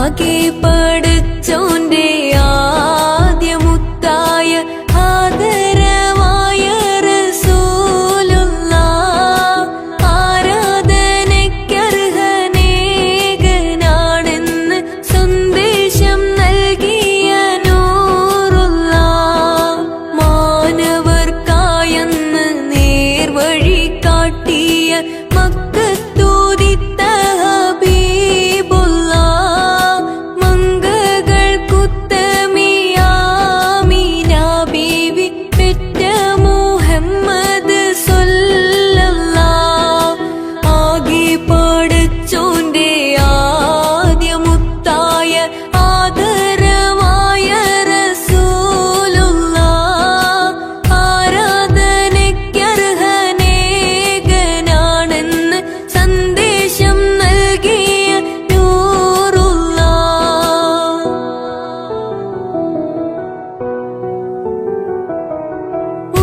ആകെ പടച്ചോന്റെ ആദ്യമുത്തായ ആദരവായ റസൂലുള്ളാഹ് ആരാധനയ്ക്കർഹനേകനാണെന്ന് സന്ദേശം നൽകിയ നൂറുള്ളാഹ് മാനവർക്കായെന്ന് നേർവഴി കാട്ടിയ മക്കത്തൂതിത്ത ഹബീബുള്ളാഹ് മംഗകൾക്കുത്തമിയാമീന ബീവി പെറ്റ മുഹമ്മദ് സ്വല്ലല്ലാഹ് ആകെ പടച്ചോന്റെ ആദ്യമുത്തായ ആദരവായ റസൂലുള്ളാഹ് ആരാധനയ്ക്കർഹനേകനാണെന്ന് സന്ദേശം നൽകിയ നൂറുള്ളാഹ്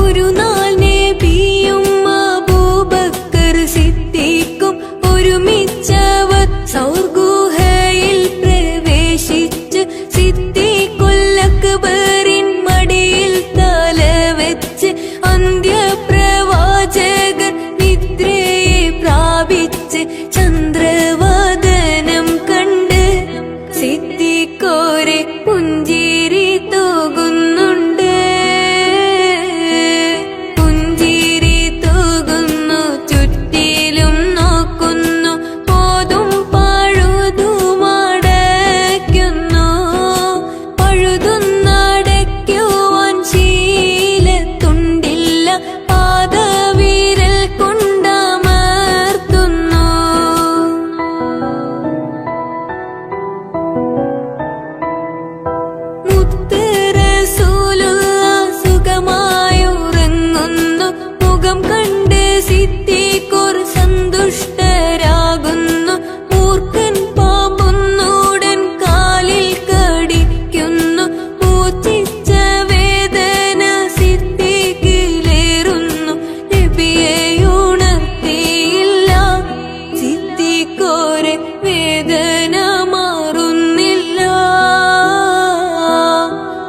ഒരു നാൾ നബിയും അബൂബക്കർ സിദ്ദീഖും ഒരുമിച്ചവർ സൗർ ഗുഹയിൽ പ്രവേശിച്ച് സിദ്ദീഖുൽ അക്ബറിൻ മടിയിൽ തലവെച്ച് അന്ത്യപ്രവാചകൻ നിദ്രയെ പ്രാപിച്ച് ചന്ദ്രവദനം കണ്ട് സിദ്ദീഖോരെ പുഞ്ചിരി തൂകുന്നുണ്ട്. പുഞ്ചിരി തൂകുന്നു, ചുറ്റിലും നോക്കുന്നു, പോതും പഴുതുമടയ്ക്കുന്നു. പഴുതുന്നടയ്ക്കുവാൻ ശീലത്തുണ്ടില്ല, പാദവിരൽ കൊണ്ടമർത്തുന്നു. മുത്ത് റസൂലുള്ളാഹ് സുഖമായുറങ്ങുന്നു. മുഖം കണ്ട് സിദ്ദീഖുർ സന്തുഷ്ടരാകുന്നു. മൂർഖൻ പാമ്പൊന്നുടൻ കാലിൽ കടിക്കുന്നു. പൂച്ചിച്ച വേദന സിദ്ദീഖിലേറുന്നു. നബിയെ ഉണർത്തിയില്ല, സിദ്ദീഖോരെ വേദന മാറുന്നില്ല.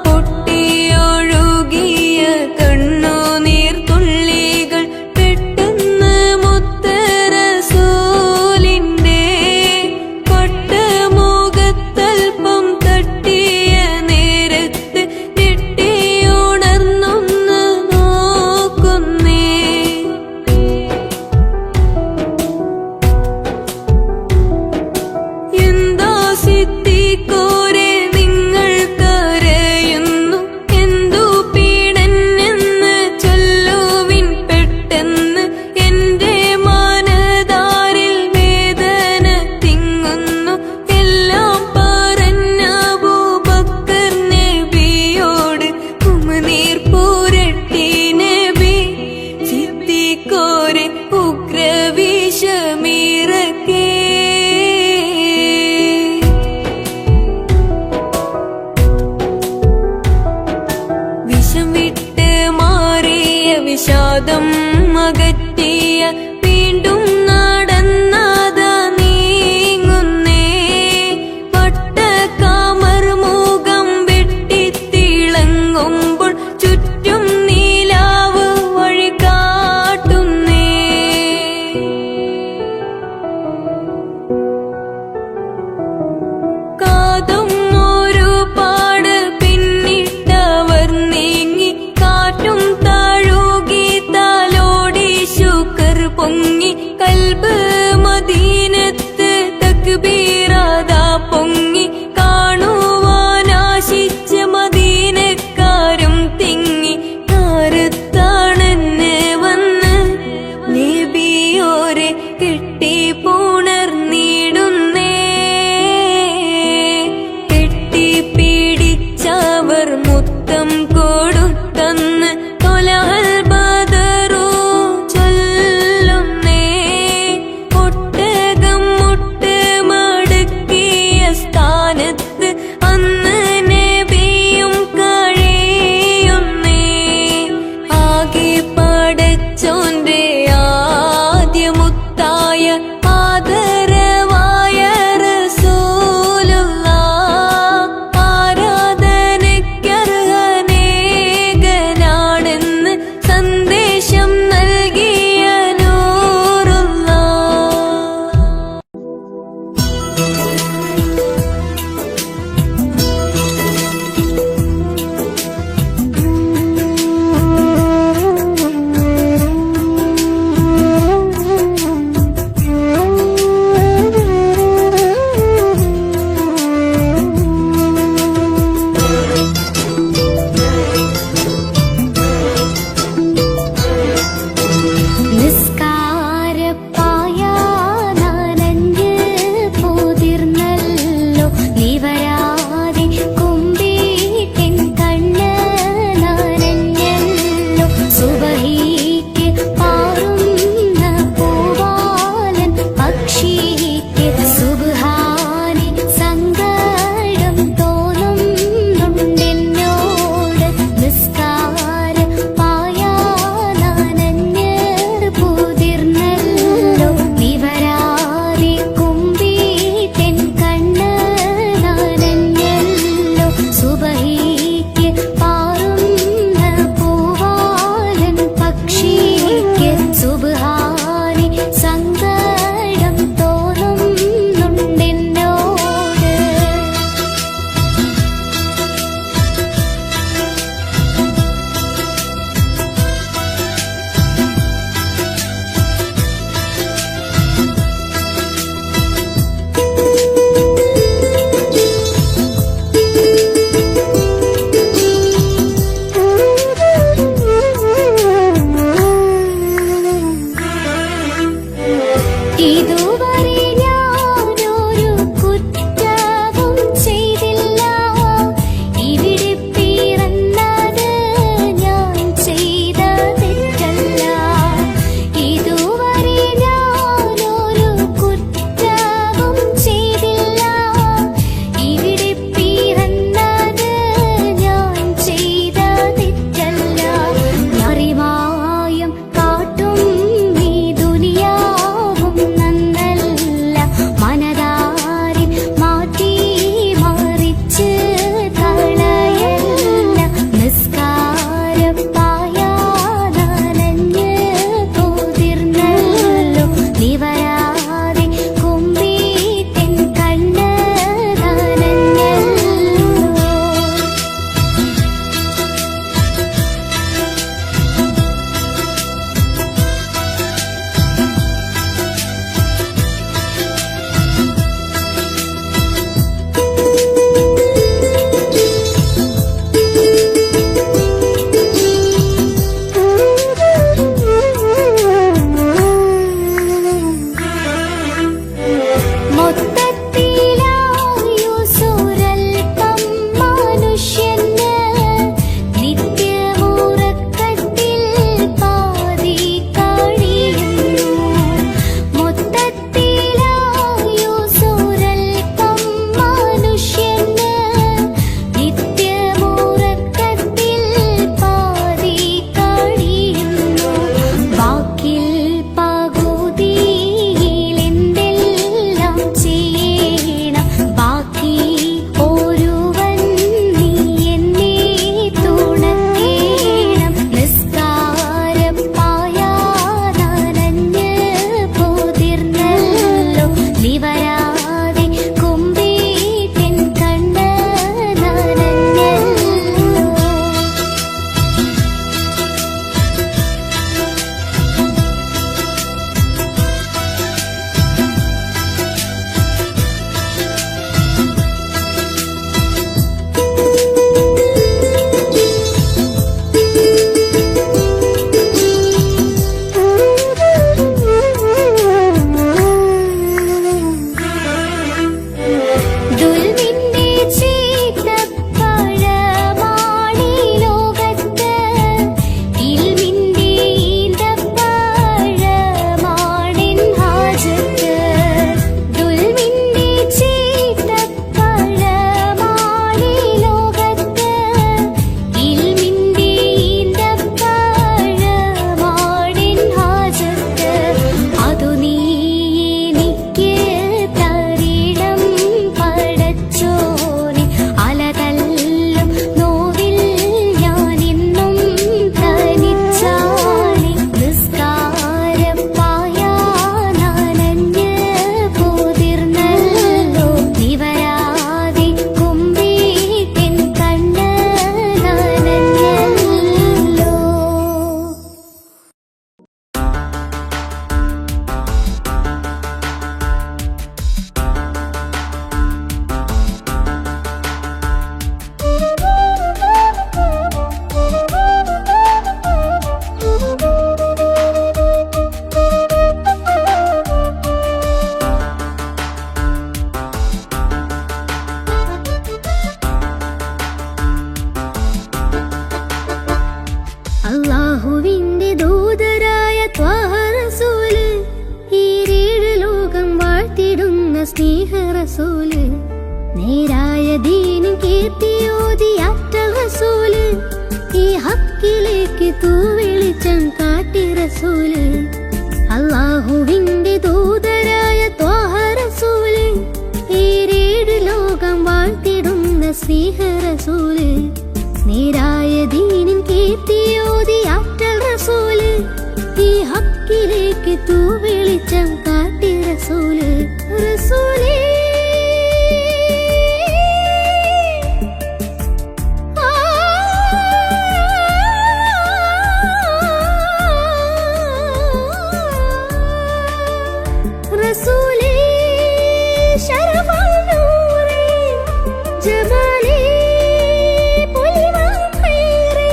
പൊട്ടിയൊഴുകിയ കണ്ണുനീർത്തുള്ളികൾ പെട്ടെന്ന് മുത്ത് റസൂലിന്റെ പട്ടമുഖത്തൽപ്പം തട്ടിയ നേരത്ത് ഞെട്ടിയുണർന്നൊന്ന് നോക്കുന്നേ. എന്താ സിദ്ദീഖോരെ നിങ്ങൾ കരയുന്നു? എന്തു പീഡനെന്ന് ചൊല്ലുവിൻ പെട്ടെന്ന്. എന്റെ മനതാരിൽ വേദന തിങ്ങുന്നു. എല്ലാം പറഞ്ഞ അബൂബക്കർ നബിയോട് ഉമിനീർ പുരട്ടി നബി. സിദ്ദീഖോരെ ഉഗ്രവിഷമിറക്കേ. വിഷം വിട്ട് മാറിയ വിഷാദം അകറ്റിയ വീണ്ടും നടന്നാതാ നീങ്ങുന്നേ. പട്ടക്കാമർ മുഖം വെട്ടിത്തിളങ്ങുമ്പോൾ ചുറ്റും നീലാവ് വഴി കാട്ടുന്നേ. കാതും ഒരുപാട് പിന്നിട്ടവർ നീങ്ങി. കാറ്റും താഴുകി, തലോടി ശുക്ർ പൊങ്ങി. കൽബ് മദീനത്ത് തക്ബീറാദാ പൊങ്ങി. കാണുവാനാശിച്ച മദീനക്കാരും തിങ്ങി. താരത്താണെന്ന് വന്ന് നബിയോരെ കെട്ടി പുണർന്നിടുന്നേ. കെട്ടിപ്പിടിച്ചവർ മുത്തം കൊടുത്തന്ന് തൊലഹൽ ബദറു ചൊല്ലുന്നേ. സ്നേഹ റസൂല്, നേരായ ദീനും കീർത്തിയോതി ആറ്റൽ റസൂല്, ഈ ഹക്കിലേക്ക് തൂവെളിച്ചം കാട്ടി റസൂല്, അല്ലാഹുവിന്റെ ദൂതരായ ത്വാഹ റസൂല്, ഈരേഴ് ലോകം വാഴ്ത്തിടുന്ന സ്നേഹ റസൂല്, നേരായ ദീനും കീർത്തിയോതി ആറ്റൽ റസൂല്, ഈ ഹക്കിലേക്ക് തൂവെളിച്ചം കാട്ടി റസൂല്, റസൂലേ റസൂലേ ശരഫൽ നൂറേ ജമാലേ പൊലിവാൻ ഖൈറേ,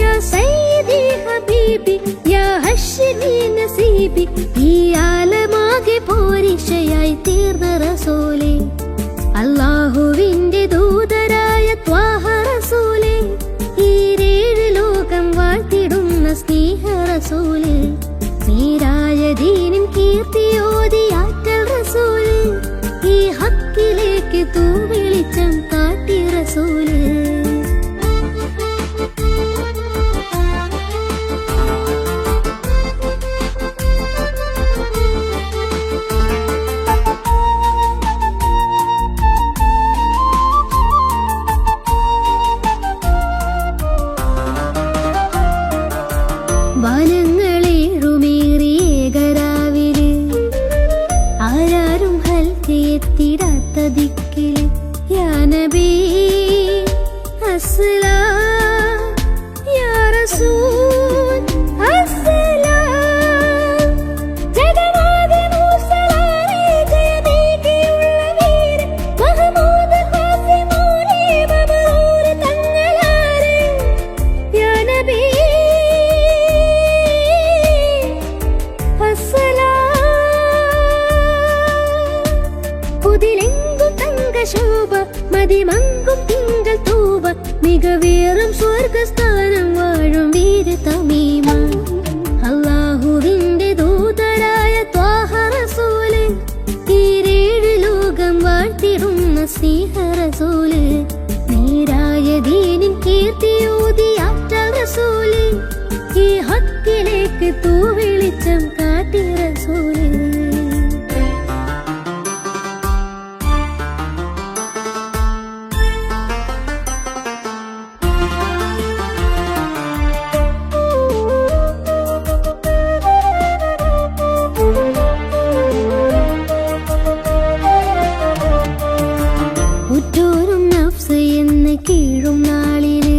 യാ സയ്യിദി ഹബീബി യാ ഹശ്മി നസീബി, ഈ ആലമാകെ പോരിശയായി തീർന്ന റസൂലേ, അല്ലാഹുവിന്റെ ദൂതരായ ത്വാഹ റസൂലേ, ഈരേഴ് ലോകം വാഴ്ത്തിടുന്ന സ്നേഹ റസൂലേ, നേരായ ദീനും കീർത്തിയോതി ആറ്റൽ റസൂല്, ഈ ഹക്കിലേക്ക് തൂവെളിച്ചം കാട്ടി റസൂല്. വനങ്ങളേറുമേറിയേകരാവില് ആരാരും ഹൽക്കെത്തിടാത്ത ദിക്കില്, യാ നബി അസ്സലാം യാ റസൂൽ അസ്സലാം, ജഗന്നാഥ മൂസലാരേ ജയമേകിയുള്ള വീര മഹമൂദ് ഖാസിമൂലേ മബ്റൂർ തങ്ങളാരേ, യാ നബി പുതിലെങ്കും തങ്കശോഭ മതിമങ്കും തിങ്കൾ തൂവ, മികവേറും സ്വർഗസ്ഥാനം വാഴും വീര തമീമ, അല്ലാഹുവിന്റെ ദൂതരായ ത്വാഹ റസൂല്, ഈരേഴ് ലോകം വാഴ്ത്തിടുന്ന സ്നേഹ റസൂല്, നേരായ ദീനിൻ കീർത്തിയോതി ആറ്റൽ റസൂല്, ഈ ഹക്കിലേക്ക് തൂവെളിച്ചം കാട്ടി റസൂല്. ഉറ്റോരും നഫ്സ് എന്ന് കീഴും നാളില്,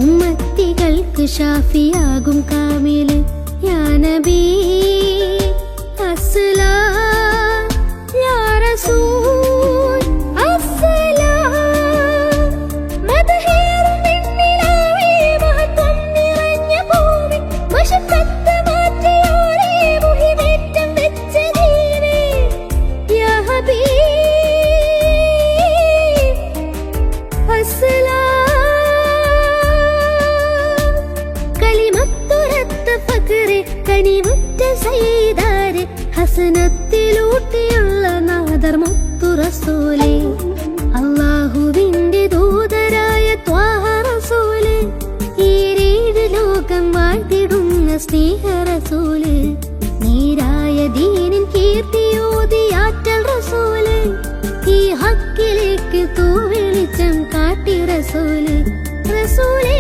ഉമ്മത്തികൾക്ക് ഷാഫിയാകും കാമില്, യാ നബി അസ്സലാം യാ റസൂൽ അസ്സലാം, മദഹേറും വെണ്ണിലാവേ മഹത്വം നിറഞ്ഞ ഭൂമി, മശക്കത്ത് മാറ്റിയോരേ മുഹിമേറ്റം വെച്ച ദീനേ, യാ ഹബീബ് കലിമത്തുരത്ത ഫഖ്റെ കനിമുറ്റ സയ്യിദാരെ, ഹസനത്തിലൂട്ടിയുള്ള നാദർ മുത്തു റസൂലേ, അല്ലാഹുവിന്റെ ദൂതരായ ത്വാഹ റസൂല്, ഈരേഴ് ലോകം വാഴ്ത്തിടുന്ന സ്നേഹ റസൂല്, നേരായ ദീനിൻ കീർത്തിയോതി ആറ്റൽ റസൂല്, ഈ ഹക്കിലേക്ക് തൂവെളിച്ചം കാട്ടി റസൂല്, റസൂലേ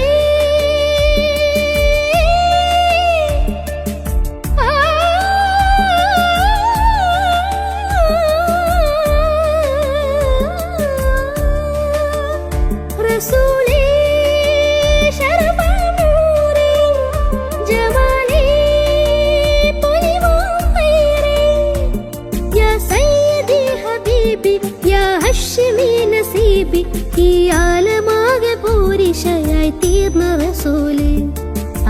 റസൂലേ ശരഫൽ നൂറേ ജമാലേ പൊലിവാൻ ഖൈറേ, യാ സയ്യിദി ഹബീബി യാ ഹശ്മി നസീബി, ഈ ആലമാകെ പോരിശയായി തീർന്ന റസൂല്,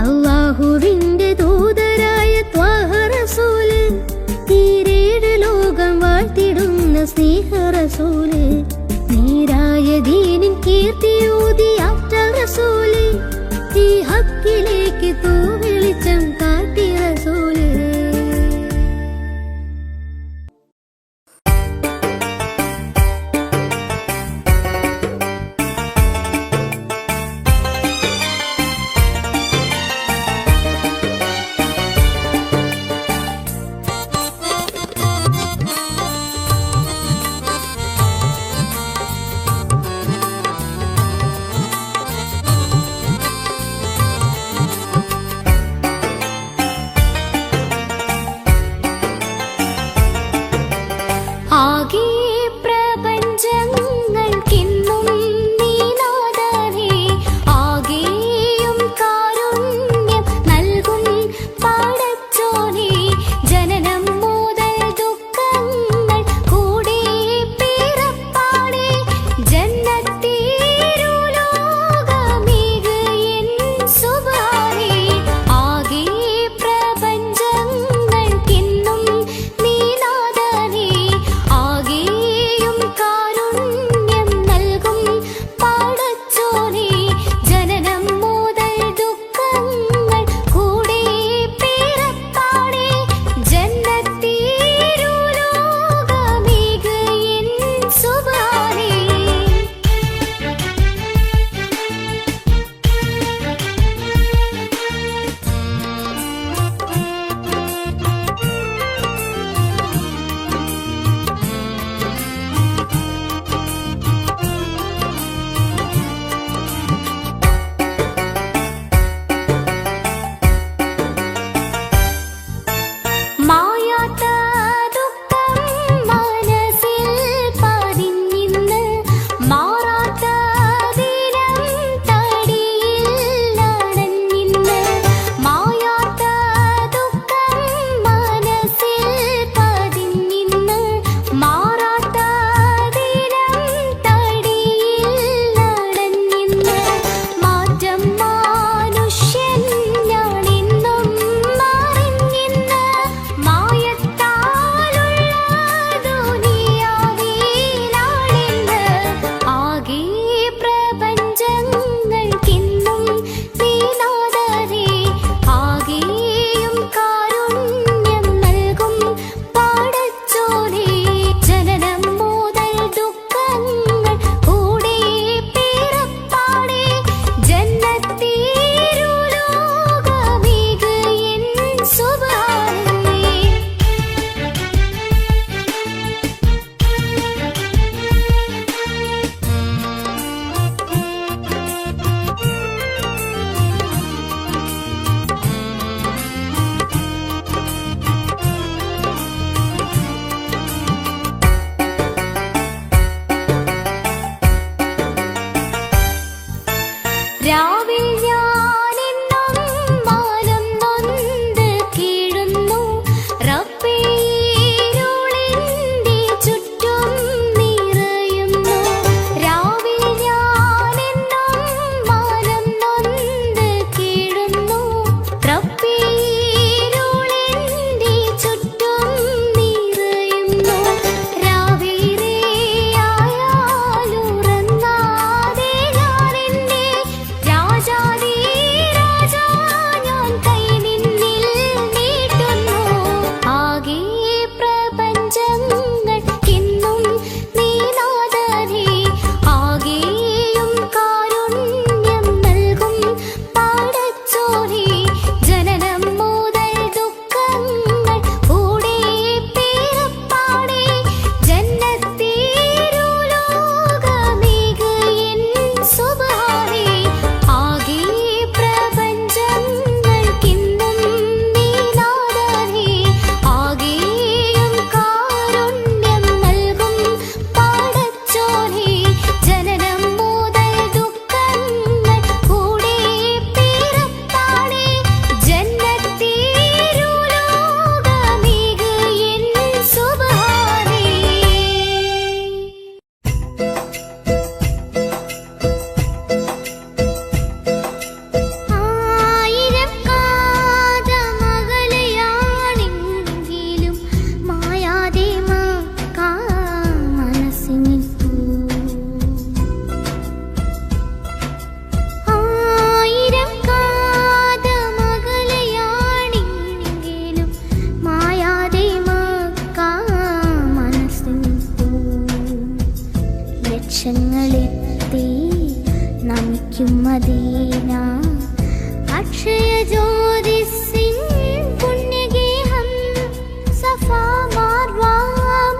അല്ലാഹുവിന്റെ ദൂതരായ ത്വാഹ റസൂല്, ഈരേഴ് ലോകം വാഴ്ത്തിടുന്ന സ്നേഹ റസൂല്, നേരായ ദീനിൻ കീർത്തിയോതി ആറ്റൽ റസൂല്, ഈ ഹക്കിലേക്ക് തൂവെളിച്ചം കാട്ടി റസൂല്. ആകെ പ്രപഞ്ചങ്ങൾക്കിന്നും നീനാഥനേ, ആകെയും കാരുണ്യം നൽകും പടച്ചോനേ, ജനനം മുതൽ ദുഃഖങ്ങൾ കൂടി പിറപ്പാടേ, ജന്നത്തിരുലോകമേക് എൻ സുബ്ഹാനേ, ആകെ പ്രപഞ്ചങ്ങൾക്കിന്നും നീനാഥനേ, ആകെയും കാരുണ്യം നൽകും പടച്ചോനേ, ജനനം മുതൽ ദുഃഖങ്ങൾ കൂടി പിറപ്പാടേ, ജന്നത്തിരുലോകമേക് എൻ സുബ്ഹാനേ. മായാത്ത ദുഃഖം മനസ്സിൽ പതിഞ്ഞിന്ന്, മാറാത്ത ദിനം തടിയിൽ നടന്നിന്ന്, മായാത്ത ദുഃഖം മനസ്സിൽ പതിഞ്ഞിന്ന്, മാറാത്ത ദിനം തടിയിൽ നടന്നിന്ന്, മാറ്റം മനുഷ്യൻ ഞാനിന്നും മറിഞ്ഞിന്ന്, മായത്താലുള്ള ദുനിയാവിലാണിന്ന്, ആകെ പ്രപഞ്ചങ്ങൾക്കിന്നും നീനാഥനേ, ആകെയും കാരുണ്യം നൽകും പടച്ചോനേ, ജനനം മുതൽ ദുഃഖങ്ങൾ കൂടി പിറപ്പാടേ, ജന്നത്തിരുലോകമേക് എൻ സുബ്ഹാനേ. രാവിൽ ഞാനെന്നും മാനം നൊന്ത് കീഴുന്നു, റബ്ബേ ഇരുളിന്റെ ചുറ്റും നിറയുന്നു, രാവിൽ ഞാനെന്നും മാനം നൊന്ത് കീഴുന്നു, റബ്ബേ ഇരുളിന്റെ ചുറ്റും നിറയുന്നു, രാവേറെയായാലുറങ്ങാതെ ഞാനെന്നെ രാജാധീ രാജാ ഞാൻ കൈ നിന്നിൽ നീട്ടുന്നു, ആകെ പ്രപഞ്ചങ്ങൾക്കിന്നും നീനാഥനേ, ആകെയും കാരുണ്യം നൽകും പടച്ചോനേ, ജനനം മുതൽ ദുഃഖങ്ങൾ കൂടി പിറപ്പാടേ, ജന്നത്തിരുലോകമേക് എൻ സുബ്ഹാനേ, ആകെ പ്രപഞ്ചങ്ങൾക്കിന്നും നീനാഥനേ, ആകെയും കാരുണ്യം നൽകും പടച്ചോനേ, ജനനം മുതൽ ദുഃഖങ്ങൾ കൂടി പിറപ്പാടേ, ജന്നത്തിരുലോകമേക് എൻ സുബ്ഹാനേ. ആയിരം കാതമകലെയാണെങ്കിലും മായാതെ മക്ക മനസ്സിൽ നിൽപ്പൂ, ആയിരം കാതമകലെയാണെങ്കിലും മായാതെ മക്ക മനസ്സിൽ നിൽപ്പൂ, ലക്ഷങ്ങളെത്തി നമിക്കും മദീന, അക്ഷയ ജ്യോതിസിൻ പുണ്യഗേഹം, സഫാ മാർവ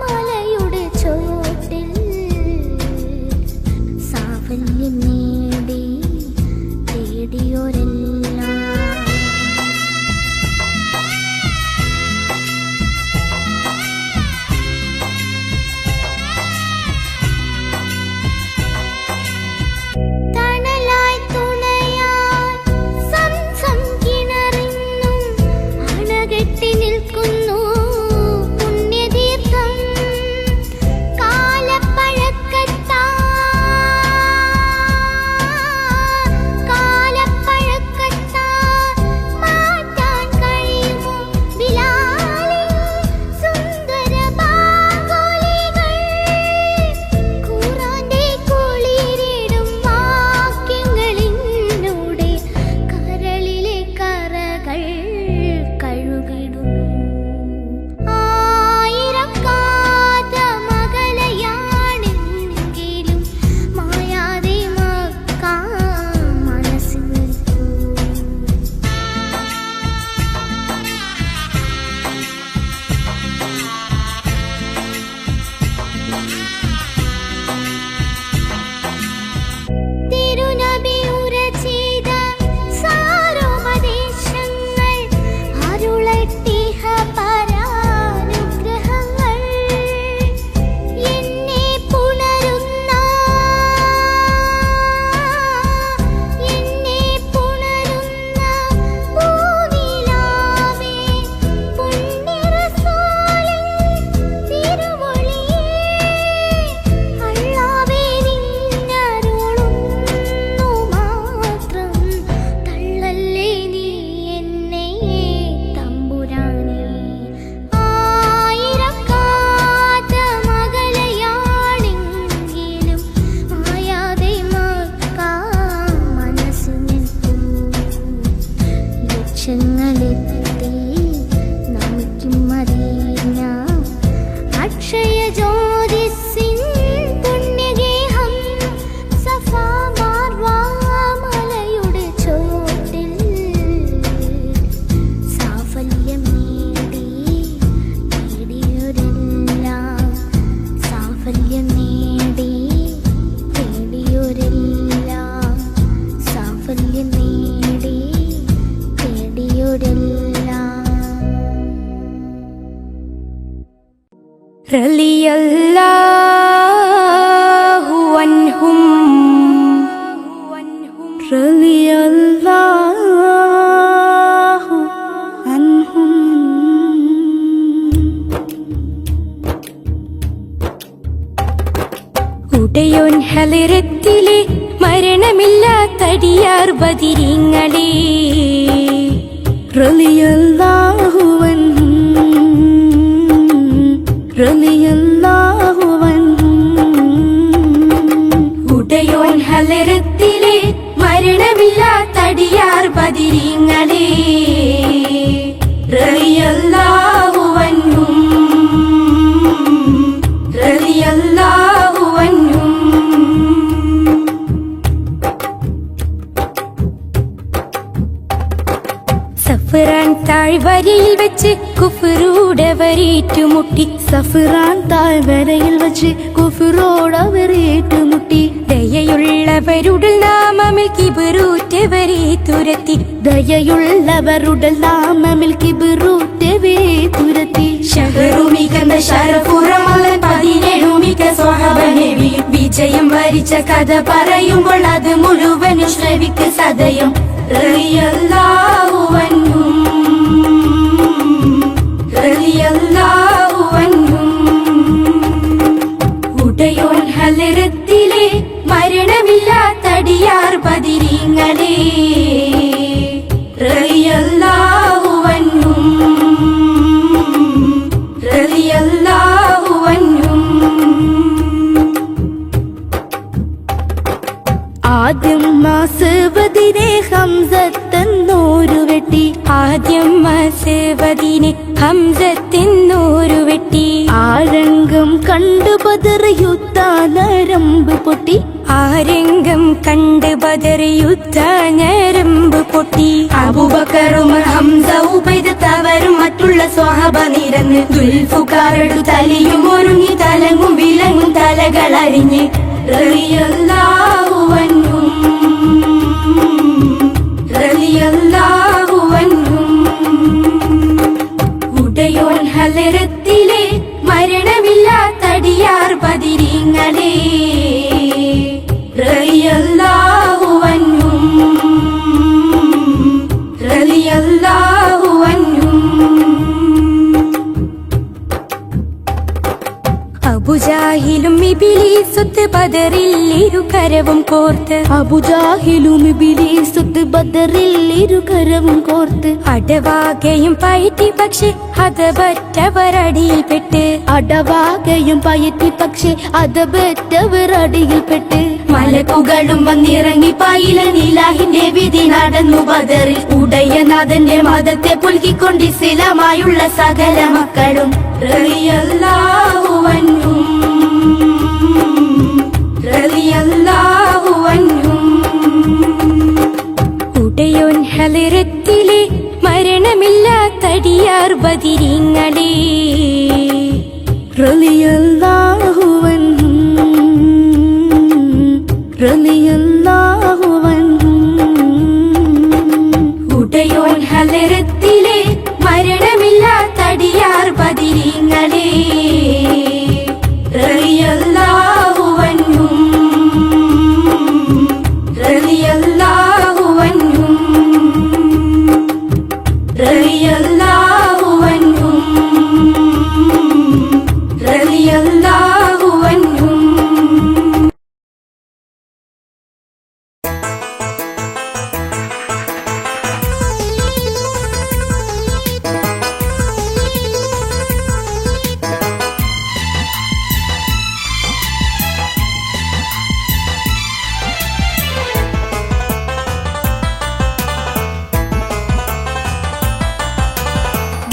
മലയുടെ ചോട്ടിൽ സാഫല്യം നേടി തേടിയോരെല്ലാം. തിരുനബി ഉരചിത സാരോപദേശങ്ങൾ അരുളട്ടിഹ പരാനുഗ്രഹങ്ങൾ എന്നെ പുണരുന്ന പൂനിലാവേ പുണ്യറസൂലിൻ തിരുമൊഴിയേ അല്ലാഹുവേ നിന്നരുളുന്നു മാത്രം തള്ളല്ലേ നീ എന്നെ തമ്പുരാനേ ആയിരക്കാത്ത മകളയാണെങ്കിലും ആയാതെ മക്ക മനസ്സു നിൽക്കും ലക്ഷങ്ങളെത്തി നമുക്കും മദീന അക്ഷയ ജ്യോതിസിൻ പുണ്യഗേഹം സഫാ മാർവ മലയുടെ ചോട്ടിൽ സാഫല്യം നേടിയോരെല്ലാം സാഫല്യം നേടിയോരെല്ലാം സാഫല്യം നേടിയോരെല്ലാം റളിയല്ലാഹു അൻഹും റളിയല്ലാഹു അൻഹും. ഉടയോൻ ഹളിറത്തിലെ മരണമില്ലാത്തടിയാർ ബദിരീങ്ങളെ റളിയല്ലാഹു അൻഹും റളിയല്ലാഹു അൻഹും. ഉടയോൻ ഹളിറത്തിലെ മരണമില്ലാത്തടിയാർ ബദിരീങ്ങളെ റളിയല്ലാഹു അൻഹും റളിയല്ലാഹു അൻഹും. സഫ്റാൻ താഴ്വരയിൽ വെച്ച് കുഫ്റോടവരേറ്റുമുട്ടി സഫ്റാൻ താഴ്വരയിൽ വെച്ച് കുഫ്റോടവരേറ്റുമുട്ടി ദയയുള്ളവരുടെ നാമമിൽ കിബറൂറ്റവരെ തുരത്തി ദയയുള്ളവരുടെ നാമമിൽ കിബറൂറ്റവരെ തുരത്തി ഷഹറുമികന്ന ശരഫുറമല്ലൻ 17 മിക സ്വഹബനബി വിജയം വരിച്ച കഥ പറയുമ്പോൾ അത് മുഴുവനും ശ്രവിക്ക് സദയം റളിയല്ലാഹു അൻഹും റളിയല്ലാഹു അൻഹും. ഉടയോൻ ഹളിറത്തിലെ മരണമില്ലാത്തടിയാർ ബദിരീങ്ങളെ റളിയല്ലാഹു അൻഹും റളിയല്ലാഹു അൻഹും. ആദ്യം മാസവദിനെ ഹംസത്തെന്നോരു വെട്ടി ആദ്യം മാസവദിനെ ഹംസത്തെന്നോരു വെട്ടി ആരംഗം കണ്ടു ബദർ യുദ്ധനരമ്പ് പൊട്ടി ആരംഗം കണ്ട് ബദർ യുദ്ധനരമ്പ് പൊട്ടി അബൂബക്കറും ഹംസ ഉബൈദ തവരും മറ്റുള്ള സ്വഹബ നിരന്ന് ദുൽഫുകാരുടെ തലയും ഒരുങ്ങി തലങ്ങും വിലങ്ങും തലകൾ അരിഞ്ഞ് റളിയല്ലാഹു അൻഹും റളിയല്ലാഹു അൻഹും. ഉടയോൻ ഹളിറത്തിലെ മരണമില്ലാത്തടിയാർ ബദിരീങ്ങളെ റളിയല്ലാഹു അൻഹും റളിയല്ലാഹു അൻഹും. അബുജാഹിലും ഇബ്ലീസുത്ത് ബദറിൽ ഇരുകരവും കോർത്ത് അബുജാഹിലും ഇബ്ലീസുത്ത് ബദറിൽ ഇരുകരവും കോർത്ത് അടവാകയും പയറ്റി പക്ഷെ അതപറ്റവരടിയിൽപ്പെട്ട് അടവാകയും പയറ്റി പക്ഷെ അതപറ്റവരടിയിൽപ്പെട്ട് മലക്കുകളും വന്നിറങ്ങി പായില നിലാഹിന്റെ വിധി നടന്നു ബദറിൽ ഉടയനാഥന്റെ മതത്തെ പുൽകിക്കൊണ്ട് ഇസ്ലാമായുള്ള സകല മക്കളും റളിയല്ലാഹു അൻഹും റളിയല്ലാഹു അൻഹും. ഉടയോൻ ഹളിറത്തിലെ മരണമില്ലാത്തടിയാർ ബദിരീങ്ങളെ റളിയല്ലാഹു റളിയല്ലാഹു അൻഹും. ഉടയോൻ ഹലരത്തിലെ മരണമില്ലാത്തടിയാർ ബദരീങ്ങളെ റളിയല്ലാഹു അൻഹും, റളിയല്ലാഹു അൻഹും, റളിയല്ലാഹു അൻഹും, റളിയല്ലാഹു അൻഹും.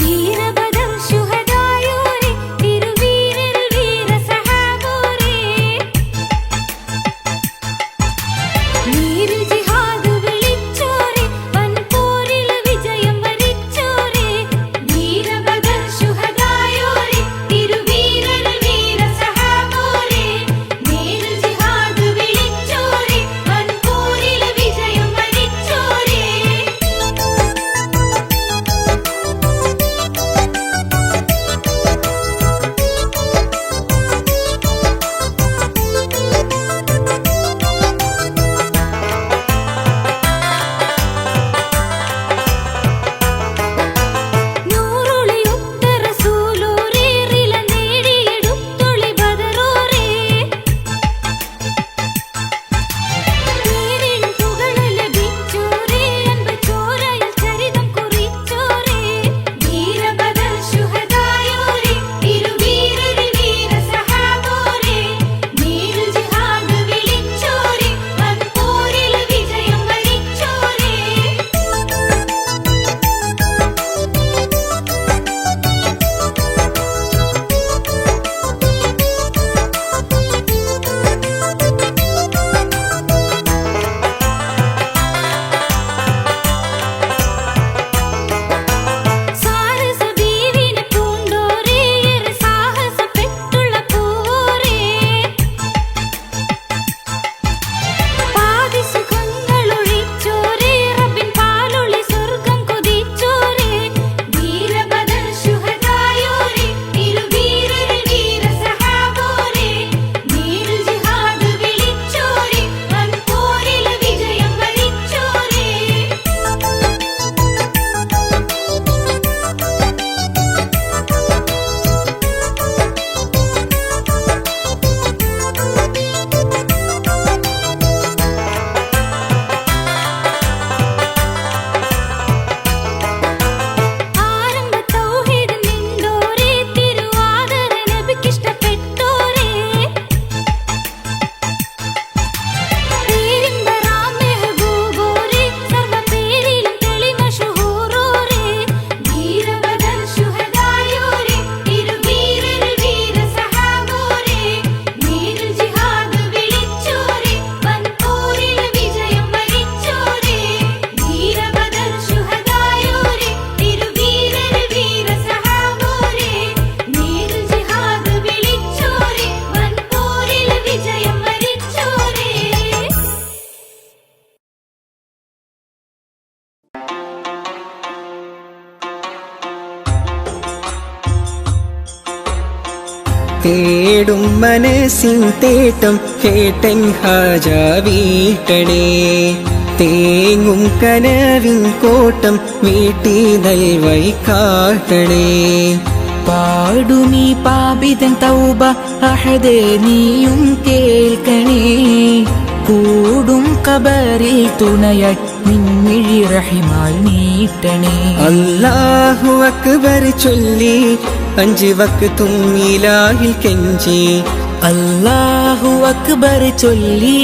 വീരബദർ ശുഹദായോരേ തിരുവീരർ വീരസഹാബോരേ നീരിൽ ജിഹാദ് വിളിച്ചോരേ വൻപോരിൽ വിജയം വരിച്ചോരേ വീരബദർ ശുഹദായോരേ തിരുവീരർ വീരസഹാബോരേ നീരിൽ ജിഹാദ് വിളിച്ചോരേ വൻപോരിൽ വിജയം വരിച്ചോരേ. നൂറുളിയൊത്ത റസൂലോരേ റില നേടിയെടുത്തൊളി ബദറോരേ നീരിൻ പുകള് ലഭിച്ചോരേ അൻപ് ചോരയിൽ ചരിതം കുറിച്ചോരേ വീരബദർ ശുഹദായോരേ തിരുവീരർ വീരസഹാബോരേ നീരിൽ ജിഹാദ് വിളിച്ചോരേ വൻപോരിൽ വിജയം വരിച്ചോരേ. സാഹസബീവിനെ പൂണ്ടോരേ ഏറെ സാഹസപ്പെട്ടുള്ള പൂവോരേ പാതി സുഖങ്ങളൊഴിച്ചോരേ റബ്ബിൻ പാലൊളി സ്വർഗം കൊതിച്ചോരേ വീരബദർ ശുഹദായോരേ തിരുവീരർ വീരസഹാബോരേ നീരിൽ ജിഹാദ് വിളിച്ചോരേ വൻപോരിൽ വിജയം വരിച്ചോരേ. ആരംഭ തൗഹീദ് നിന്നോരേ തിരുവാദര നബിക്കിഷ്ടപ്പെട്ടോരേ പേരിമ്പറാം മെഹബൂബോരേ സർവ പേരിലും തെളിമ ശുഹൂറോരേ വീരബദർ ശുഹദായോരേ തിരുവീരർ വീരസഹാബോരേ നീരിൽ ജിഹാദ് വിളിച്ചോരേ വൻപോരിൽ വിജയം വരിച്ചോരേ വീരബദർ ശുഹദായോരേ തിരുവീരർ വീരസഹാബോരേ നീരിൽ ജിഹാദ് വിളിച്ചോരേ വൻപോരിൽ വിജയം വരിച്ചോരേ. തേടും മനസ്സിൻ തേട്ടം കേട്ടൻ ഹാജ വീട്ടണേ തേങ്ങും കനവിൻ കോട്ടം വീട്ടി നൽവൈ കാട്ടണേ പാടുമീ പാപിതൻ തൗബ അഹദേ നീയും കേൾക്കണേ കൂടും കബറിൽ തുണയായി നിൻമിഴി റഹിമാൽ നീട്ടണേ അല്ലാഹു അക്ബർ ചൊല്ലി 5 വക്തും ഇലാഹിൽ കെഞ്ചി അല്ലാഹു അക്ബർ ചൊല്ലി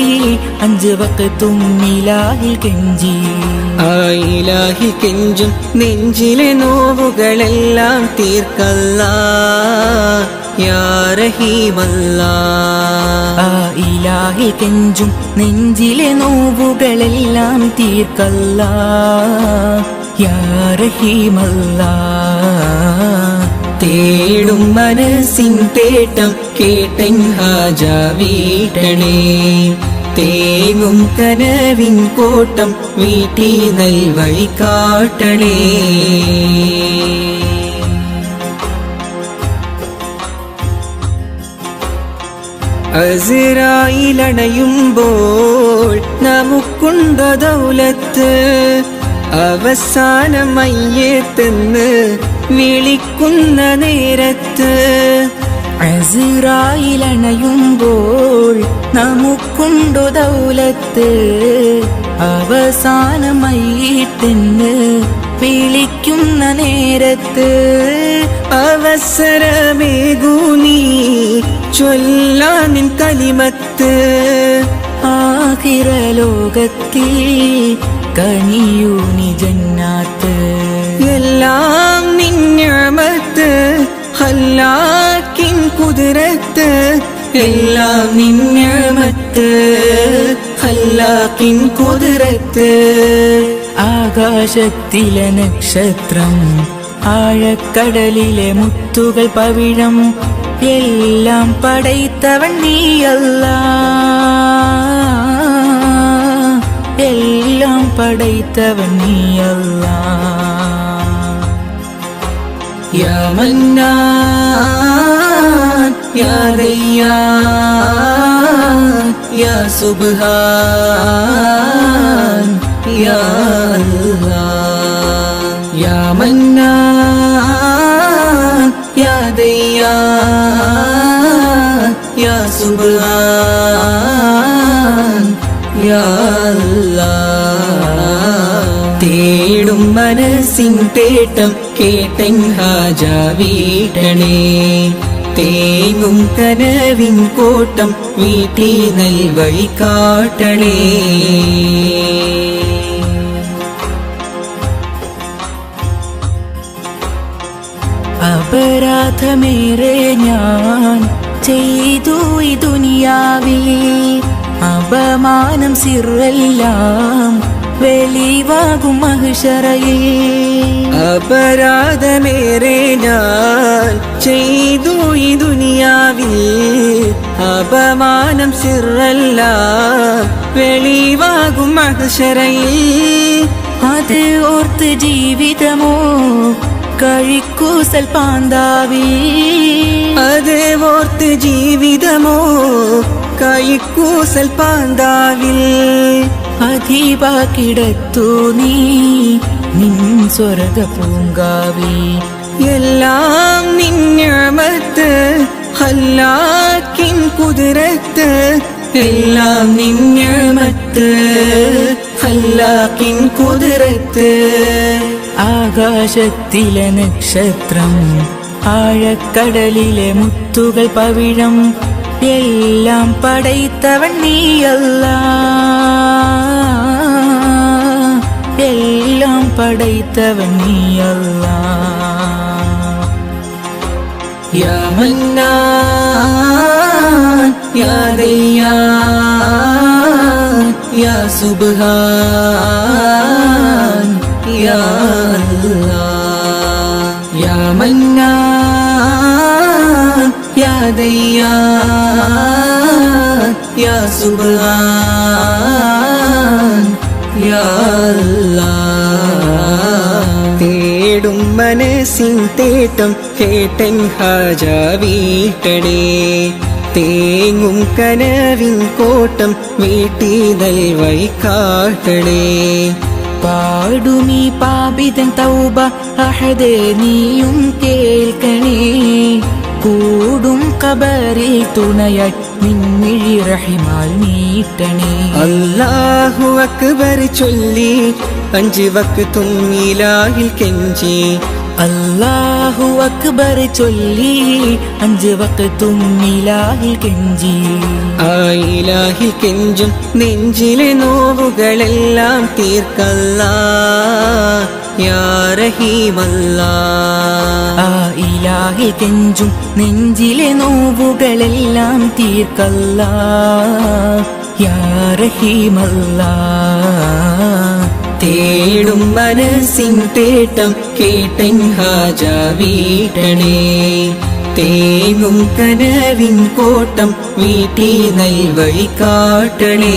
5 വക്തും ഇലാഹിൽ കെഞ്ചി ആ ഇലാഹിൽ കെഞ്ചും നെഞ്ചിലെ നോവുകളെല്ലാം തീർക്കല്ലാ യാ റഹീമല്ലാ ആ ഇലാഹിൽ കെഞ്ചും നെഞ്ചിലെ നോവുകളെല്ലാം തീർക്കല്ലാ യാ റഹീമല്ലാ തേടും മനസ്സിൻ തേട്ടം കേട്ടൻ ഹാജ വീട്ടണേ തേങ്ങും കനവിൻ കോട്ടം വീട്ടി നൽവഴി കാട്ടണേ. അസ്റായിലണയുമ്പോൾ നമുക്കുണ്ട ദൗലത്ത്, അവസാനം മയ്യത്തെന്ന് വിളിക്കുന്ന നേരത്ത്. അസ്റായിലണയുമ്പോൾ നമുക്കുണ്ടു ദൗലത്ത്, അവസാനമായിട്ടെന്ന് വിളിക്കുന്ന നേരത്ത്. അവസരമേകൂ നീ ചൊല്ലാൻ നിൻ കലിമത്ത്, ആഖിറലോകത്തിൽ കനിയൂ നീ ജന്നാത്ത്. എല്ലാം നിൻ നിഅമത്ത് ഖല്ലാക്കിൻ കുദ്റത്ത്, എല്ലാം നിൻ നിഅമത്ത് ഖല്ലാക്കിൻ കുദ്റത്ത്. ആകാശത്തിലെ നക്ഷത്രം, ആഴക്കടലിലെ മുത്തുകൾ പവിഴം, എല്ലാം പടൈത്തവൻ നീയല്ലാഹ്, എല്ലാം പടൈത്തവൻ നീയല്ലാഹ്. യാ മന്നാൻ യാ ദയ്യാൻ യാ സുബ്ഹാൻ യാ അല്ലാഹ്. യാ മന്നാൻ യാ ദയ്യാൻ യാ സുബ്ഹാൻ യാ അല്ലാഹ്. തേടും മനസ്സിൻ തേട്ടം കേട്ടൻ ഹാജ വീട്ടണേ. തേങ്ങും കനവിൻ കോട്ടം വീട്ടി നൽവഴി കാട്ടണേ. അപരാധമേറെ ഞാൻ ചെയ്തു ഈ ദുനിയാവിൽ, അപമാനം സിറെല്ലാം വെളിവാകും മഹ്ശറയിൽ. അപരാധമേറെ ഞാൻ ചെയ്തു ഈ ദുനിയാവിൽ, അപമാനം സിറെല്ലാം വെളിവാകും മഹ്ശറയിൽ. അത് ഓർത്ത് ജീവിതമോ കഴിക്കൂസൽ പാന്താവി, അത് ഓർത്ത് ജീവിതമോ കൈക്കൂസൽ പാന്താവിൽ. അധീവാക്കിടത്തു നീ നിൻ സ്വർഗ പൂങ്കാവി. എല്ലാം നിൻ നിഅമത്ത് ഖല്ലാക്കിൻ കുദ്റത്ത്, എല്ലാം നിൻ നിഅമത്ത് ഖല്ലാക്കിൻ കുദ്റത്ത്. ആകാശത്തിലെ നക്ഷത്രം, ആഴക്കടലിലെ മുത്തുകൾ പവിഴം, എല്ലാം പടൈത്തവൻ നീയല്ലാഹ്, എല്ലാം പടൈത്തവൻ നീയല്ലാഹ്. യാ മന്നാൻ യാ ദയ്യാൻ യാ സുബ്ഹാൻ യാ അല്ലാഹ്. യാ മന്നാൻ യാ ദയ്യാൻ യാ സുബ്ഹാൻ യാ അല്ലാഹ്. തേടും മനസ്സിൻ തേട്ടം കേട്ടൻ ഹാജ വീട്ടണേ. തേങ്ങും കനവിൻ കോട്ടം വീട്ടി നൽവഴി കാട്ടണേ. പാടുമീ പാപിതൻ തൗബ അഹദേ നീയും കേൾക്കണേ. കൂടും കബറിൽ തുണയായി നിൻമിഴി റഹിമാൽ നീട്ടണേ. അല്ലാഹു അക്ബർ ചൊല്ലി 5 വക്തും ഇലാഹിൽ കെഞ്ചി, അല്ലാഹു അക്ബർ ചൊല്ലി 5 വക്തും ഇലാഹിൽ കെഞ്ചി. ആ ഇലാഹിൽ കെഞ്ചും നെഞ്ചിലെ നോവുകളെല്ലാം തീർക്കല്ലാഹ് യാ റഹീമല്ലാഹ്. ആ ഇലാഹിൽ കെഞ്ചും നെഞ്ചിലെ നോവുകളെല്ലാം തീർക്കല്ലാഹ് യാ റഹീമല്ലാഹ്. തേടും മനസ്സിൻ തേട്ടം കേട്ടൻ ഹാജ വീട്ടണേ. തേങ്ങും കനവിൻ കോട്ടം വീട്ടി നൽവഴി കാട്ടണേ.